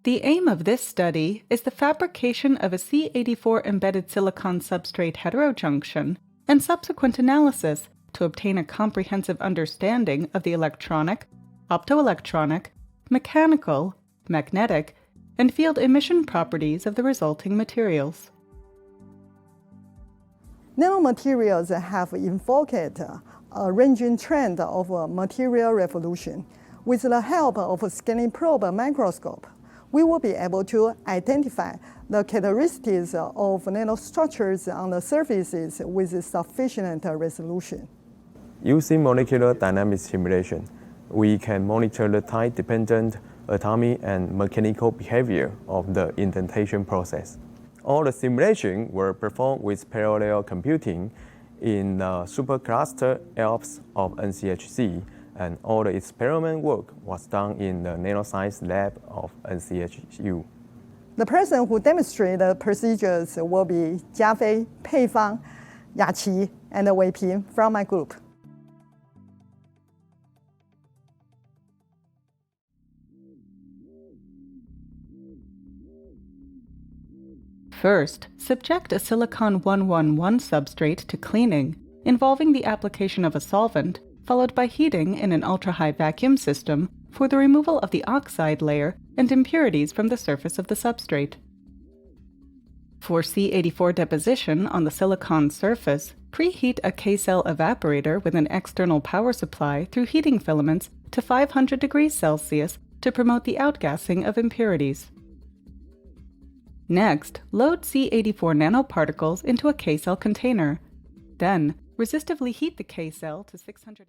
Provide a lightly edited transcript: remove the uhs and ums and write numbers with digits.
The aim of this study is the fabrication of a C84-embedded silicon substrate heterojunction and subsequent analysis to obtain a comprehensive understanding of the electronic, optoelectronic, mechanical, magnetic, and field emission properties of the resulting materials. Nanomaterials have invoked a ranging trend of material revolution. With the help of a scanning probe microscope, we will be able to identify the characteristics of nanostructures on the surfaces with sufficient resolution. Using molecular dynamics simulation, we can monitor the time-dependent atomic and mechanical behavior of the indentation process. All the simulations were performed with parallel computing in the supercluster Alps of NCHC, and all the experiment work was done in the Nanoscience lab of NCHU. The person who demonstrated the procedures will be Jiafei, Peifang, Yaqi, and Wei Ping from my group. First, subject a silicon 111 substrate to cleaning, involving the application of a solvent, followed by heating in an ultra-high vacuum system for the removal of the oxide layer and impurities from the surface of the substrate. For C84 deposition on the silicon surface, preheat a K-cell evaporator with an external power supply through heating filaments to 500 degrees Celsius to promote the outgassing of impurities. Next, load C84 nanoparticles into a K-cell container. Then, resistively heat the K-cell to 600